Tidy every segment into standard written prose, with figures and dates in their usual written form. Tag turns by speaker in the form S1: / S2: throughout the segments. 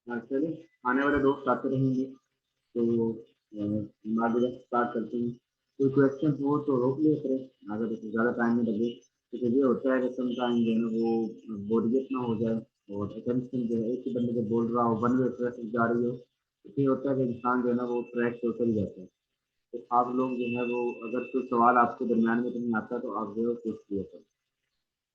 S1: चलिए आने वाले दोस्त आते रहेंगे तो हम आगे बस स्टार्ट करते हैं। कोई क्वेश्चन हो तो रोक लिया करें, अगर ज़्यादा टाइम में लगे तो फिर ये होता है कि समटाइम जो है ना वो बोरियत ना हो जाए और अटेंशन जो है एक ही बंदे को बोल रहा हो, वन वे ट्रैक जा रही हो, तो फिर होता है कि इंसान जो है ना वो ट्रैक से उतर ही जाता है। तो आप लोग जो है वो अगर कोई सवाल आपके दरमियान में नहीं आता तो आप जो है पूछ लिया करें।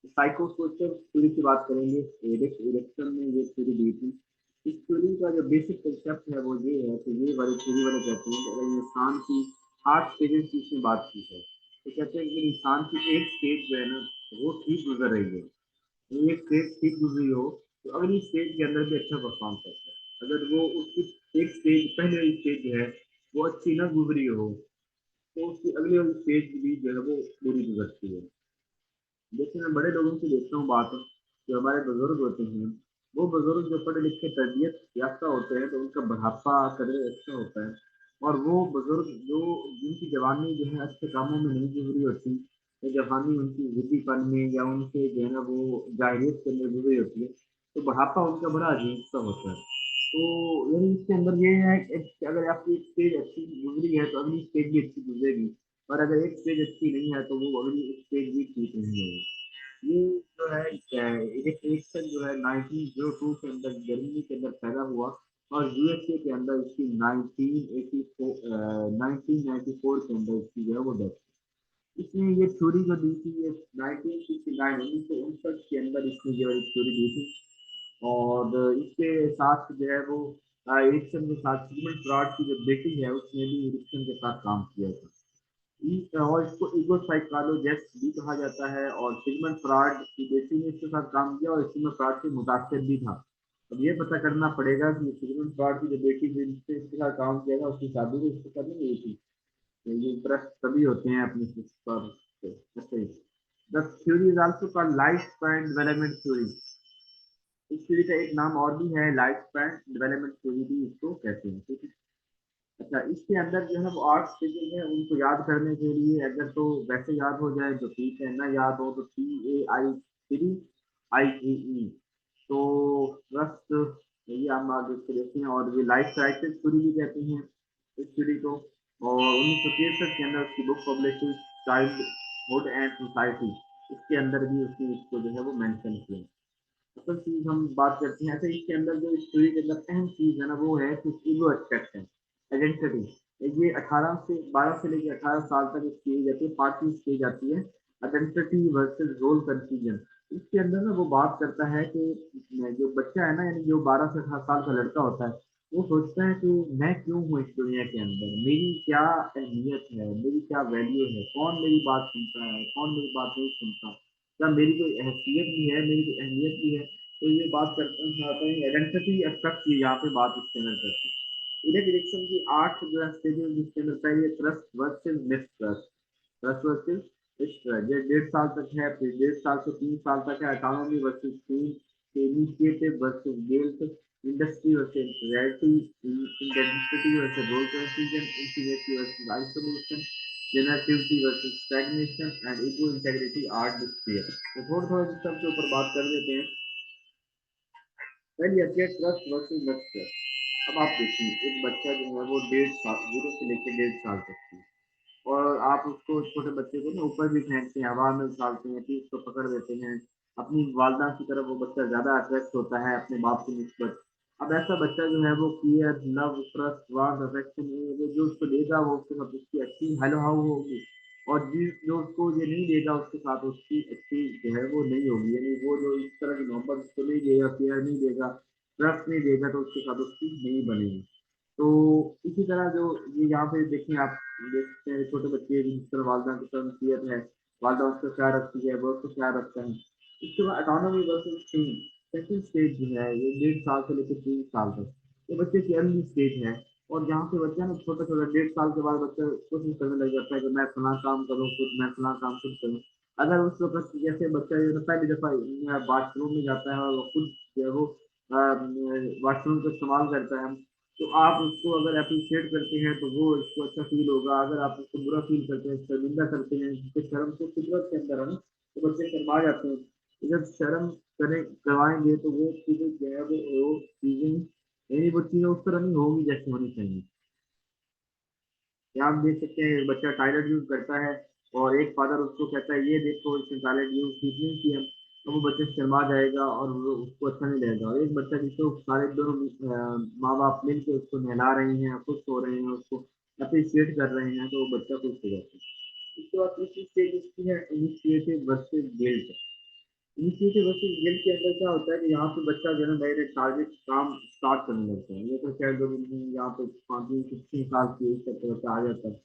S1: साइको सोशल थ्योरी की बात करेंगे। एरिक एरिक्सन ने ये थ्योरी दी थी। इस थ्योरी का जो बेसिक कंसेप्ट है वो ये है कि ये वाली थ्योरी वाले कहते हैं कि अगर इंसान की 8 स्टेजेस की इसमें बात की है तो कहते हैं कि इंसान की एक स्टेज जो है ना वो ठीक गुजर रही है, वो एक स्टेज ठीक गुजरी हो तो अगली स्टेज के अंदर भी अच्छा परफॉर्म करता है। अगर वो उसकी एक स्टेज पहले वाली स्टेज जो है वो अच्छी ना गुजरी हो तो उसकी अगली वाली स्टेज भी जो है वो बुरी गुजरती है। जैसे मैं बड़े लोगों की देखता हूँ बात, जो हमारे बुजुर्ग होते हैं, वो बुजुर्ग जो पढ़े लिखे तरबियत याफ्ता होते हैं तो उनका बुढ़ापा कदर अच्छा होता है। और वो बुजुर्ग जो जिनकी जवानी जो है अच्छे कामों में नहीं गुजरी होती, या जवानी उनकी जिद्दीपन में या उनके जो है ना वो जाहिरियत के अंदर गुजरी होती है, तो बुढ़ापा उनका बड़ा अजीब सा होता है। तो यानी इसके अंदर ये है कि अगर आपकी एक स्टेज अच्छी गुजरी है तो अगली स्टेज भी अच्छी गुजरेगी, और अगर एक स्टेज अच्छी नहीं है तो वो अगली स्टेज भी ठीक नहीं होगी। ये जो है इलेक्ट्रिशियन जो है 1902 के अंदर जर्मनी के अंदर पैदा हुआ और यूएसए के अंदर इसकी 1994 के अंदर इसकी जो है वो डेथ। इसने ये थ्योरी जो दी थी ये 1969 1959 के अंदर इसने ये वाली थ्योरी दी थी। और इसके साथ जो है वो एरिक्सन के साथ सिगमंड फ्रॉड की जो बेटी है उसने भी एरिक्सन के साथ काम किया था। और इसको ईगो साइकोलॉजिस्ट भी कहा जाता है और सिगमंड फ्रॉड की बेटी ने इसके साथ काम किया और सिगमंड फ्रॉड से मुतासर भी था। अब ये पता करना पड़ेगा कि सिगमंड फ्रॉड की जो बेटी थी जिससे इसके साथ काम किया था उसकी शादी भी इसके साथ नहीं हुई थी। तो ये ट्रस्ट तभी होते हैं अपने पर ऐसे ही। The theory is also called life span development theory. इस थ्योरी का एक नाम और भी है, लाइफ स्पैन डेवलपमेंट थ्योरी भी इसको कहते हैं, ठीक है। अच्छा, इसके अंदर जो है वो 8 स्टेजेस हैं, उनको याद करने के लिए अगर तो वैसे याद हो जाए तो ठीक है, ना याद हो तो TAI 3 IEE। तो ट्रस्ट, ये हम आगे इसको देखते हैं। और ये लाइफ साइकिल थ्योरी भी कहते हैं इस थ्योरी को। और 1963 के अंदर उसकी बुक पब्लिश हुई, चाइल्डहुड एंड सोसाइटी, इसके अंदर भी उसने इसको जो है वो मेंशन किया। असल चीज हम बात करते हैं ऐसे, इसके अंदर जो स्टोरी के अंदर अहम चीज है ना वो है कि ईगो एस्पेक्ट है, आइडेंटिटी। ये 12 से लेकर 18 साल तक इसकी एज आती है, पांचवी स्टेज आती है आइडेंटिटी वर्सेस रोल कंफ्यूजन। इसके अंदर ना वो बात करता है कि जो बच्चा है ना, यानी जो 12 से 18 साल का लड़का होता है, वो सोचता है कि मैं क्यों हूँ इस दुनिया के अंदर, मेरी क्या अहमियत है, मेरी क्या वैल्यू है, कौन मेरी बात सुनता है, कौन मेरी बात नहीं सुनता, क्या मेरी कोई हैसियत भी है, मेरी कोई अहमियत भी है। तो ये बात करते हैं चाहते हैं आइडेंटिटी एस्पेक्ट की यहाँ पे बात इसके अंदर करते हैं। इन्हें डिरेक्शन की 8 जो है स्टेजेस जिसके अंदर पहले trust versus mistrust. Trust versus mistrust ये 1.5 साल तक है, फिर 1.5 साल से 3 साल तक है autonomy versus team, initiative versus guilt, industry versus reality, intensity versus role confusion, integrity versus isolation, generativity versus stagnation and ego integrity or despair. तो थोड़ा थोड़ा इस सब के ऊपर बात कर लेते हैं। पहली आती है ट्रस्ट वर्सेस मिसट्रस्ट। अब आप देखिए, एक बच्चा जो है वो 1.5 साल, 0 से लेकर 1.5 साल तक की, और आप उसको छोटे बच्चे को ना ऊपर भी फेंकते हैं, हवा में उछालते हैं, फिर उसको पकड़ देते हैं, अपनी वालदा की तरफ वो बच्चा ज्यादा अट्रैक्ट होता है अपने बाप की निस्बत। अब ऐसा बच्चा जो है वो care, love, trust, warm, affection जो उसको देगा वो उसके साथ उसकी अच्छी हेलो हाउ होगी, और जो उसको ये नहीं देगा उसके साथ उसकी अच्छी जो है वो नहीं होगी। यानी वो जो इस तरह की मोहब्बत उसको नहीं देगा, केयर नहीं देगा, ट्रस्ट नहीं देगा, तो उसके साथ उसकी नहीं बनेगी। तो इसी तरह जो ये यहाँ पे देखें आप, देख सकते हैं छोटे बच्चे जिस तरह वालदा की तरबियत है, वालदा उसका ख्याल रखती है, वो उसका ख्याल रखता है। इसके बाद autonomy versus team, second stage जो है ये 1.5 साल से लेकर 3 साल तक, ये बच्चे की अर्ली स्टेज है। और यहाँ पे बच्चा ना छोटा छोटा 1.5 साल के बाद बच्चा कोशिश करने लग जाता है कि मैं फला काम करूँ खुद, मैं फला काम खुद करूँ। अगर उस वक्त जैसे बच्चा जो है पहली दफा बाथरूम में जाता है और वो खुद जो है वो वॉशरूम का इस्तेमाल करता है, तो आप उसको अगर अप्रिशिएट करते हैं तो वो उसको अच्छा फील होगा। अगर आप उसको बुरा फील करते हैं, शर्मिंदा करते हैं, जिससे शर्म को फितरत के अंदर है ना, तो बच्चे शर्मा जाते हैं। तो जब शर्म करें करवाएंगे तो वो चीजें जो है वो चीजें यानी वो चीज़ें उस तरह नहीं होगी जैसे होनी चाहिए। यहाँ आप देख सकते हैं बच्चा टॉयलेट यूज करता है और एक फादर उसको कहता है ये देखो इसने टॉयलेट यूज ठीक नहीं किया, तो वो बच्चे शर्मा जाएगा और उसको अच्छा नहीं लगेगा। और एक बच्चा जिसको सारे दोनों माँ बाप मिल के उसको नहला रहे हैं, खुश हो रहे हैं, उसको अप्रिशिएट कर रहे हैं, तो वो बच्चा खुश हो जाता है। उसके बाद तीसरी स्टेज इसकी है initiative versus guilt. Initiative versus guilt के अंदर क्या होता है कि यहाँ पे बच्चा जो है नए नए टारगेट काम स्टार्ट करने लगता है। ये तो शायद जब यहाँ पे 15 16 साल की एज तक बच्चा आ जाता है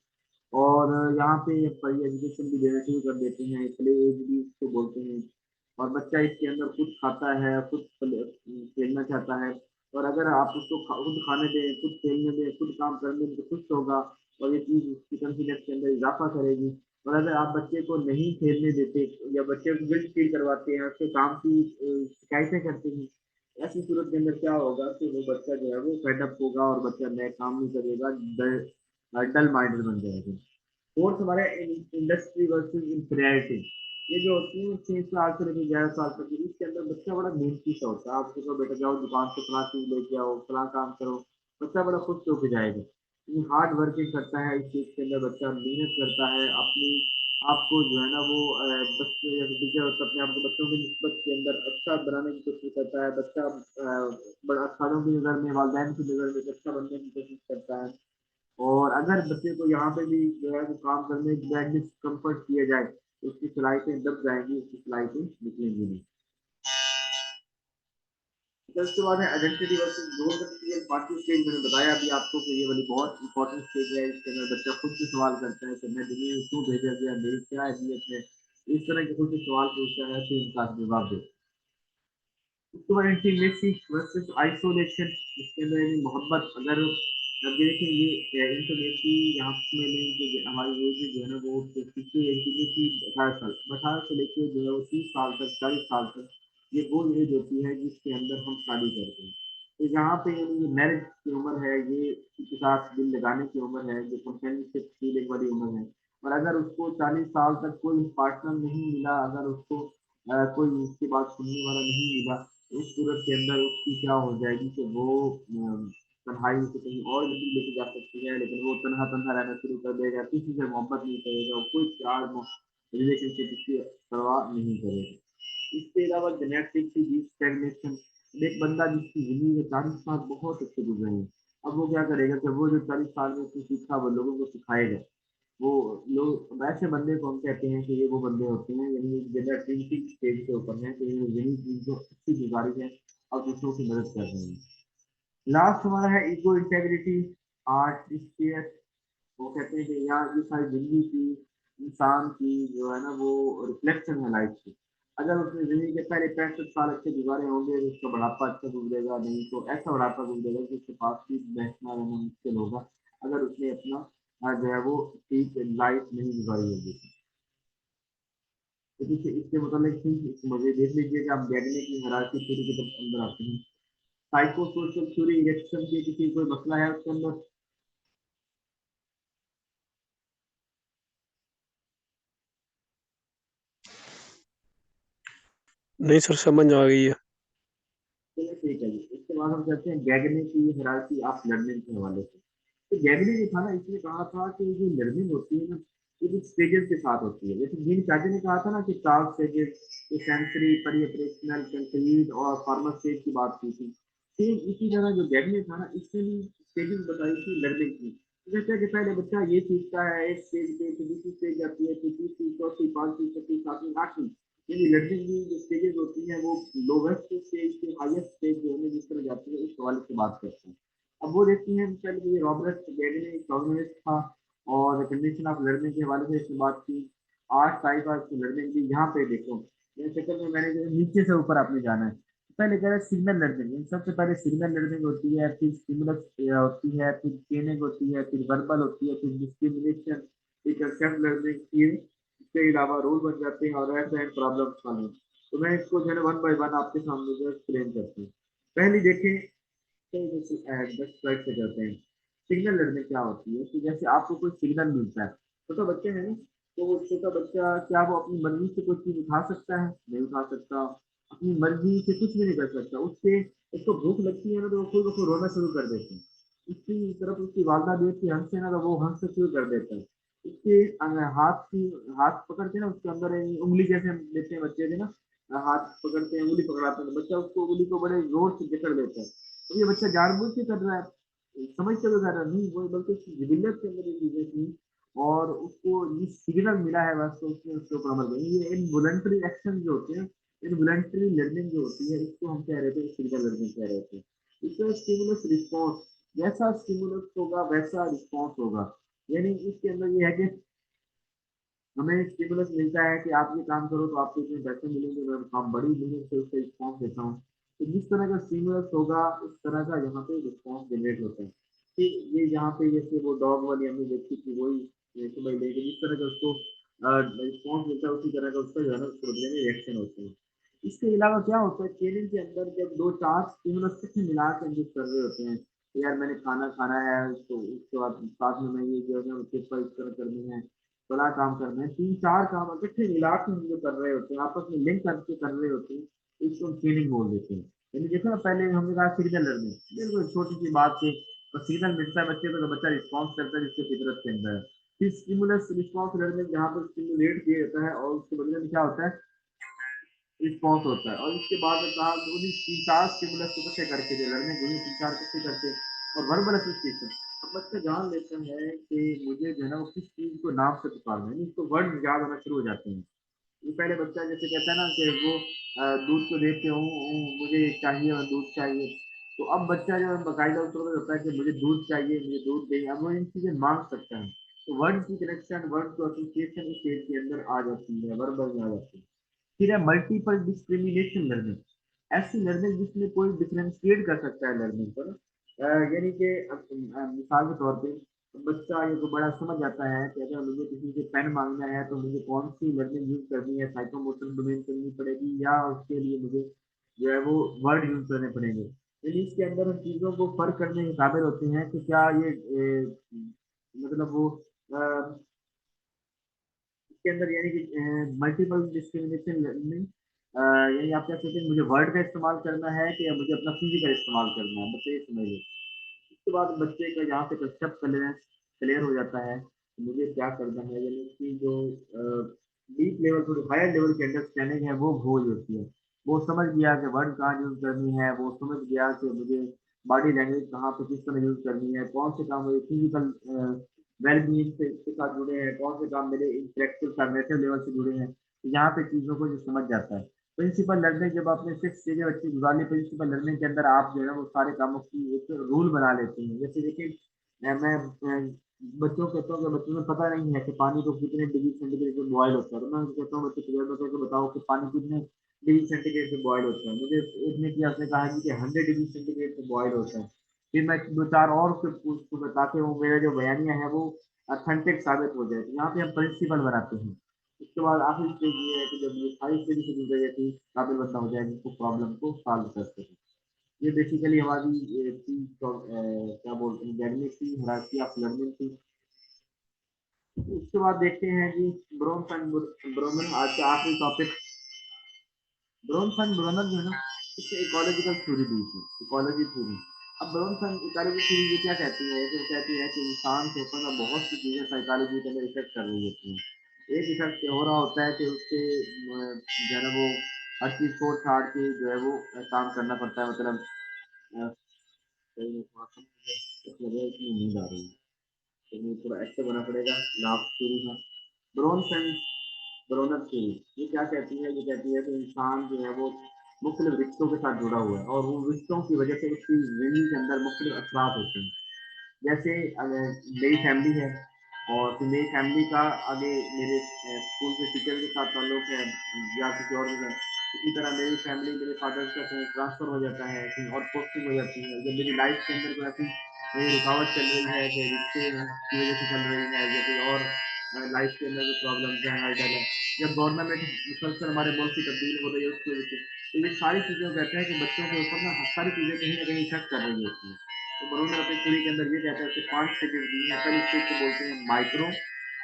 S1: और यहाँ पे प्री एजुकेशन भी देना शुरू कर देते हैं, प्ले एज भी इसको बोलते हैं। और बच्चा इसके अंदर खुद खाता है, खुद खेलना चाहता है। और अगर आप उसको खुद खाने दें, खुद खेलने दें, खुद काम करने में, तो खुश होगा और ये चीज़ उसकी कॉन्फिडेंस के अंदर इजाफा करेगी। और अगर आप बच्चे को नहीं खेलने देते या बच्चे को गिल्ट फील करवाते हैं, उसके काम की शिकायतें करते हैं, ऐसी सूरत के अंदर क्या होगा कि वो बच्चा जो है वो फेडअप होगा और बच्चा नए काम नहीं करेगा, डल माइंडेड बन जाएगा। फोर्थ हमारा इंडस्ट्री वर्सेस इंफीरियरिटी। ये जो होती है 6 साल से लेकर 11 साल तक की, इसके अंदर बच्चा बड़ा मेहनती सा होता है। आप देखो बेटा जाओ दुकान से फला चीज लेके आओ, फला काम करो, बच्चा बड़ा खुश होकर जाएगा। हार्ड वर्किंग करता है, इस चीज के अंदर बच्चा मेहनत करता है, अपनी आपको जो है ना वो बच्चे जैसे टीचर होता है अपने आप को बच्चों की निस्बत के अंदर अच्छा बनाने की कोशिश करता है। बच्चा बड़ा खानों की नज़र में, वालदैन की नज़र में अच्छा बनने की कोशिश करता है। और अगर बच्चे को यहाँ पे भी जो है वो काम करने में डिस्कम्फर्ट किया जाए तो उसकी सलाहियतें दब जाएंगी, उसकी सलाहियतें निकलेंगी नहीं। तो उसके बाद है आइडेंटिटी वर्सेस रोल। ये पांचवी स्टेज मैंने बताया अभी आपको कि ये वाली बहुत इंपॉर्टेंट स्टेज है। इसके अंदर बच्चा खुद से सवाल करता है कि मैं दुनिया में क्यों भेजा गया, मेरी क्या अहमियत है। इस तरह के खुद से सवाल पूछता है, फिर इनका जवाब दे। उसके बाद इंटीमेसी वर्सेस आइसोलेशन। इसके अंदर यानी मोहब्बत। अगर अब देखें ये इंटीमेसी यहाँ में नहीं, जो हमारी एज जो है ना वो कितनी इंटीमेसी 18 साल, 18 से लेके जो है वो 30 साल तक, 40 साल तक, ये वो एज होती है जिसके अंदर हम शादी करते हैं। तो यहाँ पे यानी ये मैरिज की उम्र है, ये किसी के साथ दिल लगाने की उम्र है, जो कंपेनियनशिप फीलिंग वाली उम्र है। और अगर उसको 40 साल तक कोई पार्टनर नहीं मिला, अगर उसको कोई उसकी बात सुनने वाला नहीं मिला, तो उस सूरत के अंदर उसकी क्या हो जाएगी कि वो तन्हाई से कहीं और भी लेके जा सकती है, लेकिन वो तनहा तनहा रहना शुरू कर देगा, किसी से मोहब्बत नहीं करेगा, कोई प्यार रिलेशनशिप उसकी परवाह नहीं करेगा। इसके अलावा जेनेटिक की स्टैग्नेशन। एक बंदा जिसकी जिंदगी में 40 साल बहुत अच्छे गुजरे हैं, अब वो क्या करेगा कि वो जो 40 साल में उसने सीखा वो लोगों को सिखाएगा। वो लोग वैसे बंदे को हम कहते हैं कि ये वो बंदे होते हैं यानी जनरल ड्रिंकिंग स्टेज के ऊपर है कि ये यही चीज जो अच्छी गुजारी है और दूसरों की मदद कर रहे हैं। लास्ट हमारा है ईगो इंटेग्रिटी आर्ट स्पेयर। वो कहते हैं कि यहाँ ये सारी जिंदगी की इंसान की जो है ना वो रिफ्लेक्शन है लाइफ की। अगर उसने जिंदगी के पहले 65 साल अच्छे गुजारे होंगे तो उसका बुढ़ापा अच्छा गुजरेगा, नहीं तो ऐसा बुढ़ापा गुजरेगा कि उसके पास भी बैठना रहना मुश्किल होगा अगर उसने अपना जो है वो ठीक लाइफ नहीं गुजारी होगी। तो देखिए इसके मतलब ठीक मुझे देख लीजिए कि आप बैठने की हरारती थ्योरी की तरफ अंदर आते हैं। साइको सोशल थ्योरी इरेक्शन के किसी कोई मसला है उसके अंदर।
S2: नहीं सर, समझ आ गई है।
S1: चलिए ठीक है जी, इसके बाद हम कहते हैं गैगने की हायरार्की ऑफ लर्निंग के हवाले से। तो गैगने जो था ना इसने कहा था कि जो लर्निंग होती है ना ये कुछ स्टेजेस के साथ होती है। जैसे जीन चाचा ने कहा था ना कि 4 स्टेजेस, सेंसरी, परी ऑपरेशनल, कंप्लीट और फार्मर स्टेज की बात की थी। सेम इसी तरह जो गैगने था ना इसने भी स्टेजेस बताई थी लर्निंग की। तो जैसे कि पहले बच्चा ये सीखता है एक स्टेज पे, फिर दूसरी स्टेज आती है, फिर तीसरी, चौथी, पांचवी, छठी, सातवीं, आठवीं। ये लर्निंग की जो स्टेजेस होती हैं वो लोवेस्ट स्टेज से हाईएस्ट स्टेज जो है जिस तरह जाती है उस हवाले से बात करते हैं। अब वो देखते हैं पहले ये रॉबर्ट गैगने इकोनॉमिस्ट था और कंडीशन ऑफ लर्निंग के हवाले से इसने बात की। 8 टाइप ऑफ लर्निंग की यहाँ पे देखो, ये चक्कर में मैंने जो नीचे से ऊपर आपने जाना है। पहले कह रहे हैं सिग्नल लर्निंग, सबसे पहले सिग्नल लर्निंग होती है, फिर स्टिमुलस होती है, फिर ट्रेनिंग होती है, फिर वर्बल होती है, फिर डिस्क्रिमिनेशन, फिर कंसेप्ट लर्निंग, फिर इसके अलावा रूल बन जाते हैं और ऐसे एंड प्रॉब्लम सॉल्विंग। तो मैं इसको जो है वन बाय वन आपके सामने जो एक्सप्लेन करती हूँ। पहली देखें तो जैसे बस स्लाइड से करते हैं। सिग्नल लर्निंग क्या होती है कि जैसे आपको कोई सिग्नल मिलता है, छोटा बच्चे हैं ना, तो वो छोटा बच्चा क्या वो अपनी मर्जी से कोई चीज उठा सकता है? नहीं उठा सकता। अपनी मर्जी से कुछ भी नहीं कर सकता। उससे उसको भूख लगती है ना, तो वो खुद को रोना शुरू कर देता है। उसकी तरफ उसकी वालदा देखती है हंसे ना, तो वो हंसना शुरू कर देता है। उसके हाथ की हाथ पकड़ के ना, उसके अंदर एक उंगली जैसे हम लेते हैं बच्चे के ना, हाथ पकड़ते हैं, उंगली पकड़ाते हैं, तो बच्चा उसको उंगली को बड़े जोर से जकड़ लेता है। तो ये बच्चा जानबूझ के कर रहा है, समझ के तो कर रहा नहीं वो, बल्कि उसकी जिबियत के अंदर ये चीजें थी, और उसको ये सिग्नल मिला है बस, तो उसने उसके ऊपर अमल किया। ये इनवॉलंटरी एक्शन जो होते हैं, इनवॉलंटरी लर्निंग जो होती है, इसको हम कह रहे थे सिग्नल लर्निंग कह रहे थे। इसका स्टिमुलस रिस्पॉन्स, जैसा स्टिमुलस होगा वैसा रिस्पॉन्स होगा। यानी इसके अंदर ये है कि हमें स्टिमुलस मिलता है कि आप ये काम करो तो आपको इतने पैसे मिलेंगे, मैं काम बड़ी मेहनत से उसका रिस्पॉन्स देता हूँ। तो जिस तरह का स्टिमुलस होगा उस तरह का यहाँ पे रिस्पॉन्स जनरेट होता है। फिर ये यहाँ पे जैसे वो डॉग वाली हमने देखी थी, वही जैसे भाई लेके जिस तरह का उसको रिस्पॉन्स मिलता है, उसी तरह का उसका जो है ना उसको बदले में रिएक्शन होते हैं। इसके अलावा क्या होता है, ट्रेनिंग के अंदर जब दो चार स्टिमुलस कितने मिला के इंजेक्ट कर रहे होते हैं, तो यार मैंने खाना खाना है, तो उसके बाद साथ में मैं ये जो है ना पेपर इस तरह करनी है, बड़ा काम करना है, तीन चार काम इकट्ठे मिला के हम जो कर रहे होते हैं, आपस में लिंक करके कर रहे होते हैं, तो इसको हम ट्रेनिंग बोल देते हैं। यानी देखो ना, पहले हमने कहा सिग्नल लर्निंग, बिल्कुल छोटी सी बात से तो सिग्नल मिलता है बच्चे को, तो बच्चा रिस्पॉन्स करता है जिसके फितरत के अंदर है। फिर स्टिमुलस रिस्पॉन्स लर्निंग, जहाँ पर स्टिमुलेट किया जाता है और उसके बदले में क्या होता है, रिस्पॉन्स होता है। और इसके बाद कहा उन्हीं तीन चार स्टिमुलस को इकट्ठे करके जो लर्निंग हुई, तीन चार इकट्ठे करके और वर्बल एसोसिएशन, अब बच्चा जान लेता है कि मुझे जो है ना वो किस चीज को नाम से पुकारना है, इसको वर्ड याद होना शुरू हो जाते हैं। ये पहले बच्चा जैसे कहता है ना कि वो दूध को देख के मुझे चाहिए और दूध चाहिए, तो अब बच्चा जो है बाकायदा उसको पता होता है कि मुझे दूध चाहिए, मुझे दूध दें, अब वो इन चीजें मांग सकता है। तो वर्ड की कनेक्शन, वर्ड को एसोसिएशन इस स्टेज के अंदर आ जाती है, वर्बल में आ जाती है। फिर है मल्टीपल डिस्क्रिमिनेशन लर्निंग, ऐसी लर्निंग जिसमें कोई डिफरेंशिएट कर सकता है लर्निंग पर। यानी कि मिसाल के तौर पे बच्चा ये तो बड़ा समझ जाता है कि अगर मुझे किसी से पेन मांगना है तो मुझे कौन सी लर्निंग यूज करनी है, साइकोमोटर डोमेन करनी पड़ेगी या उसके लिए मुझे जो है वो वर्ड यूज करने पड़ेंगे। यानी इसके अंदर हम चीज़ों को फर्क करने के काबिल होते हैं कि क्या ये मतलब वो इसके अंदर यानी कि मल्टीपल डिस्क्रिमिनेशन लर्निंग, यानी आप क्या कहते हैं, मुझे वर्ड का इस्तेमाल करना है कि या मुझे अपना फिजिकल इस्तेमाल करना है, बच्चे ये समझ लो। उसके बाद बच्चे का यहाँ पे कंसेप्ट क्लियर क्लियर हो जाता है कि मुझे क्या करना है, यानी कि जो डीप लेवल, थोड़ी हायर लेवल की अंडरस्टैंडिंग है वो हो जाती है। वो समझ गया कि वर्ड कहाँ यूज करनी है, वो समझ गया कि मुझे बॉडी लैंग्वेज कहाँ पे किस तरह यूज करनी है, कौन से काम मुझे फिजिकल वेलबींग से के साथ जुड़े हैं, कौन से काम मेरे इंटेलेक्चुअल कॉग्निटिव लेवल से जुड़े हैं, तो यहाँ पे चीज़ों को जो समझ जाता है। प्रिंसिपल लर्निंग, जब आपने 6 चीजें बच्चे गुजार ली प्रिंसिपल लर्निंग के अंदर, आप जो है ना वो सारे कामों की एक रूल बना लेते हैं। जैसे देखिए, बच्चों को कहता हूँ कि बच्चों को पता नहीं है कि पानी को कितने डिग्री सेंटीग्रेड पे बॉयल होता है, तो मैं उनको कहता हूँ बच्चे तजर्बा करके बताओ कि पानी कितने डिग्री सेंटीग्रेड पे बॉयल होता है। मुझे एक ने किया, उसने कहा कि 100 डिग्री सेंटीग्रेड पे बॉयल होता है। फिर मैं दो चार और उसको बता के वो मेरा जो बयानिया है वो अथेंटिक साबित हो जाए, तो यहाँ पे हम प्रिंसिपल बनाते हैं। उसके बाद आखिरी स्टेज ये है कि जब ये सारी स्टेज से गुजर जाती है, काबिल बंदा हो जाएगा उसको प्रॉब्लम को सॉल्व करते हैं। ये बेसिकली हमारी क्या बोलते हैं, डायनेमिक थी, हायरार्की ऑफ लर्निंग थी। उसके बाद देखते हैं जी ब्रोन्स एंड ब्रोनर, आज का आखिरी टॉपिक। ब्रोन्स एंड ब्रोनर जो है ना, इससे इकोलॉजिकल थ्योरी दी थी, इकोलॉजी थ्योरी। अब ब्रोन्स एंड इकोलॉजी थ्योरी ये क्या कहती है, कि कहती है कि इंसान के ऊपर ना बहुत सी चीजें साइकोलॉजी के अंदर इफेक्ट कर रही होती हैं। एक इफेक्ट हो रहा होता है कि उससे जो है ना वो हर चीज छोड़ छाड़ के जो है वो काम करना पड़ता है, मतलब सही में थोड़ा सा लग रहा है कि नींद आ रही है, तो मुझे थोड़ा एक्टिव होना पड़ेगा। लाभ थ्योरी है ब्रोन्स एंड ब्रोनर थ्योरी। ये क्या कहती है, ये कहती है कि इंसान जो है वो मुख्तलिफ रिश्तों के साथ जुड़ा हुआ है, और वो रिश्तों की वजह से उसकी जिंदगी के अंदर मुख्तलिफ असरात होते हैं। जैसे मेरी फैमिली है, और फिर मेरी फैमिली का आगे मेरे स्कूल के टीचर के साथ ताल्लुक है, या किसी और के साथ। इसी तरह मेरी फैमिली, मेरे फादर का कहीं ट्रांसफ़र हो जाता है, कहीं और पोस्टिंग हो जाती है, जब मेरी लाइफ के अंदर कोई ऐसी कोई रुकावट चल रही है कि रिश्ते की वजह से चल रही है, या कोई और लाइफ के अंदर कोई प्रॉब्लम है, हाइडल है, जब गवर्नमेंट मुसलसल हमारे मुल्क की तब्दील हो रही है उसकी वजह से, तो ये सारी चीज़ें कहते हैं कि बच्चों के ऊपर ना सारी चीज़ें कहीं ना कहीं इफेक्ट कर रही होती हैं। तो बरूनर अपनी थ्योरी के अंदर ये कहता है कि 5 स्टेजेस दी हैं। पहली स्टेज को बोलते हैं माइक्रो,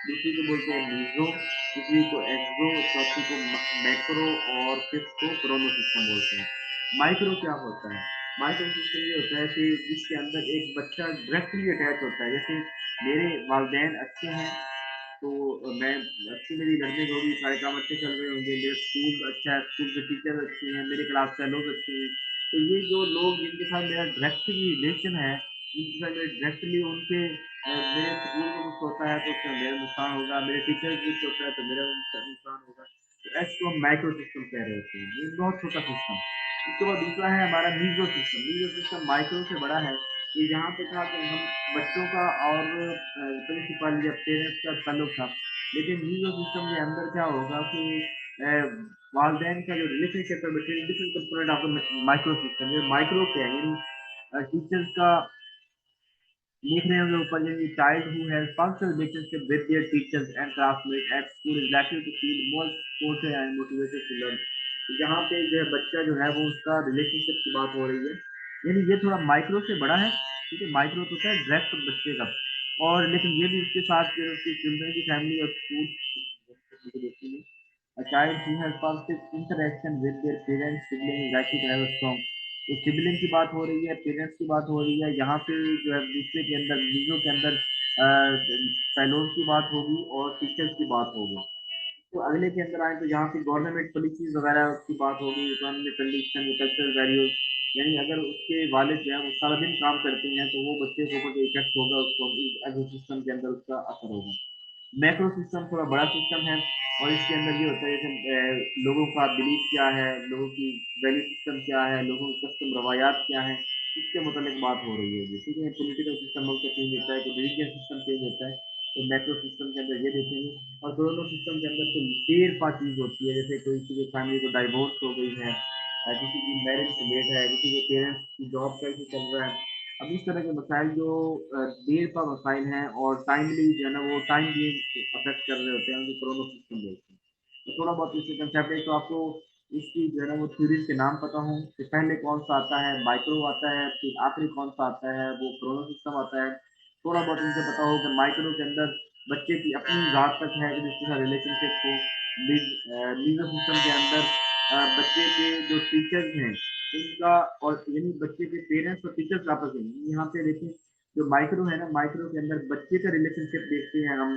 S1: दूसरी को बोलते हैं मीजो, तीसरी को एक्सो, चौथी को मैक्रो और फिफ्थ को क्रोनो सिस्टम बोलते हैं। माइक्रो क्या होता है? माइक्रो सिस्टम ये होता है कि जिसके अंदर एक बच्चा डायरेक्टली अटैच होता है। जैसे मेरे वालदैन अच्छे हैं तो मैं अच्छी मेरी लर्निंग होगी, सारे काम अच्छे चल रहे होंगे, मेरा स्कूल अच्छा है, स्कूल के टीचर अच्छे हैं, मेरे क्लास फेलोज अच्छे हैं। तो ये जो लोग जिनके साथ मेरा डायरेक्टली रिलेशन है, जिनके साथ मेरे डायरेक्टली उनके मेरे स्कूल में कुछ होता है तो उसमें मेरा नुकसान होगा, मेरे टीचर कुछ होता है तो मेरा उनका नुकसान होगा। तो ऐसे को हम माइक्रो सिस्टम कह रहे होते हैं, ये बहुत छोटा सिस्टम। उसके बाद दूसरा है हमारा meso system. Meso system micro से बड़ा है। ये यहाँ पे था कि हम बच्चों का और प्रिंसिपल या पेरेंट्स का ताल्लुक था। लेकिन मीजो सिस्टम के अंदर क्या होगा कि अ, वालदैन का जो रिलेशनशिप है between different component of the micro system. ये माइक्रो क्या है? यानी टीचर्स का लिख रहे होंगे ऊपर, यानी child who has functional relationship with their teachers and classmate at school is likely to feel more supported and motivated to learn. यहाँ पे जो है बच्चा जो है वो उसका रिलेशनशिप की बात हो रही है, यानी ये थोड़ा माइक्रो से बड़ा है। ठीक है, माइक्रो तो है डायरेक्ट बच्चे का, और लेकिन ये भी उसके साथ फिर उसकी चिल्ड्रन की फैमिली और school. A child who has positive interaction with their parents, sibling is likely to have a strong। तो सिबलिंग की बात हो रही है, पेरेंट्स की बात हो रही है, यहाँ पे जो है दूसरे के अंदर मीजो के अंदर फेलोज की बात होगी और टीचर्स की बात होगी। तो अगले के अंदर आए तो यहाँ पे गवर्नमेंट पॉलिसीज वगैरह की बात होगी, इकोनॉमिक कंडीशन, कल्चरल वैल्यूज। यानी अगर उसके वालिद जो है वो सारा दिन काम करते हैं तो वो बच्चे के ऊपर जो इफेक्ट होगा उसको एजुकेशन सिस्टम के अंदर उसका असर होगा। मैक्रो सिस्टम थोड़ा बड़ा सिस्टम है, और इसके अंदर ये होता है जैसे लोगों का बिलीफ क्या है, लोगों की वैल्यू सिस्टम क्या है, लोगों के कस्टम रवायात क्या है, उसके मतलब बात हो रही है। ठीक है, पॉलिटिकल सिस्टम मुल्क का चेंज होता है, तो रिलीजियस सिस्टम चेंज होता है, तो मैक्रो सिस्टम के अंदर ये देखेंगे। और दोनों सिस्टम के अंदर तो देर पा चीज होती है, जैसे कोई किसी फैमिली को डाइवोर्स हो गई है, किसी की मैरिज लेट है, किसी के पेरेंट्स की जॉब का इशू चल रहा है। अब इस तरह के मसाइल जो देर का मसाइल हैं और टाइमली जो है ना वो टाइम भी अफेक्ट कर रहे होते हैं, उनको क्रोनो सिस्टम बोलते हैं। तो थोड़ा बहुत इसके कंसेप्ट है, तो आपको इसकी जो है ना वो थ्योरीज के नाम पता हों कि पहले कौन सा आता है, माइक्रो आता है, फिर आखिरी कौन सा आता है वो क्रोनो सिस्टम आता है। थोड़ा बहुत इनसे पता हो कि माइक्रो के अंदर बच्चे की अपनी ज़ात तक है कि जिसके साथ रिलेशनशिप हो। लीगल सिस्टम के अंदर बच्चे के जो टीचर्स हैं उनका, और यानी बच्चे के पेरेंट्स और टीचर्स आपस में, यहाँ पे देखिए जो माइक्रो है ना, माइक्रो के अंदर बच्चे का रिलेशनशिप देखते हैं हम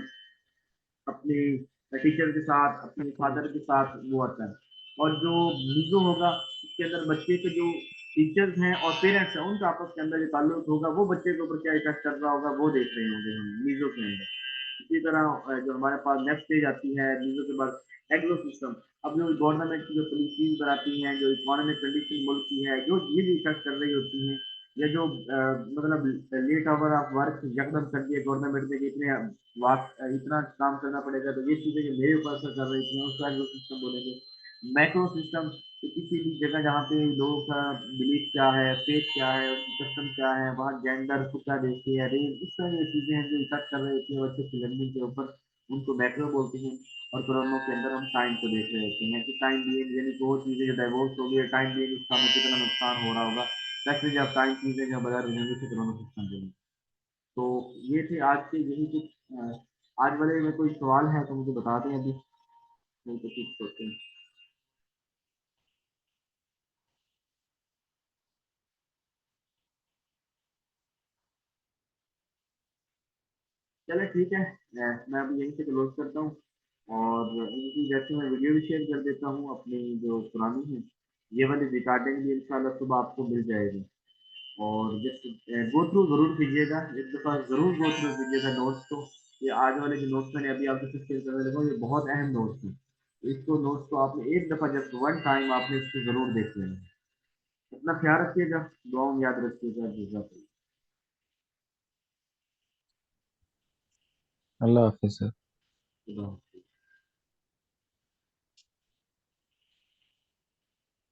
S1: अपने टीचर के साथ, अपने फादर के साथ, वो आता है। और जो मीजो होगा उसके अंदर बच्चे के जो टीचर्स हैं और पेरेंट्स हैं उनका आपस के अंदर जो ताल्लुक होगा वो बच्चे के ऊपर क्या इफेक्ट कर रहा होगा वो देख रहे होंगे हम मीजो के अंदर। इसी तरह जो हमारे पास नेक्स्ट स्टेज आती है मीजो के बाद एग्रो सिस्टम। अब जो गवर्नमेंट की जो पॉलिसीज बनाती हैं, जो इकोनॉमिक कंडीशन मुल्क की है, जो ये भी इफेक्ट कर रही होती हैं, या जो मतलब लेट आवर ऑफ वर्क यकदम कर दिया गवर्नमेंट ने कि इतने इतना काम करना पड़ेगा, तो ये चीजें जो मेरे ऊपर असर कर रही थी उसका एग्रो सिस्टम बोलेंगे। मैक्रो सिस्टम तो किसी भी जगह जहाँ पे लोगों का बिलीफ क्या है, फेथ क्या है, उनकी कस्टम क्या है, वहाँ जेंडर को क्या देखते हैं, रेस, इस तरह की चीजें हैं जो इफेक्ट कर रहे होती है बच्चे की लर्निंग के ऊपर, उनको मैक्रो बोलते हैं। और कोरोना के अंदर हम टाइम को देख रहे होते हैं कि टाइम बीइंग यानी वो चीजें जो डाइवोर्स हो गई, टाइम बीइंग उसका हमें कितना नुकसान हो रहा होगा, वैसे जब टाइम चीजें जो बदल रही होंगी तो कोरोना सिस्टम देंगे। तो ये थे आज के यही कुछ आज वाले में कोई सवाल है तो मुझे बता दें अभी, नहीं तो कुछ सोचते हैं। चलो ठीक है, मैं अभी यहीं से क्लोज करता हूँ। और इनकी जैसे मैं वीडियो भी शेयर कर देता हूँ अपनी जो पुरानी है, ये वाली रिकॉर्डिंग भी इंशाल्लाह सुबह आपको मिल जाएगी। और जस्ट गो थ्रू जरूर कीजिएगा, एक दफ़ा ज़रूर गो थ्रू कीजिएगा नोट्स को। ये आज वाले जो नोट्स मैंने अभी आपके साथ शेयर करने लगा हूँ, ये बहुत अहम नोट्स हैं। इसको नोट्स को आपने एक दफ़ा जस्ट वन टाइम आपने इसको ज़रूर देख लेना है। अपना ख्याल रखिएगा, दुआ में याद रखिएगा, जज़ाकल्लाह।
S3: अल्लाह हाफिज सर।
S1: खुदा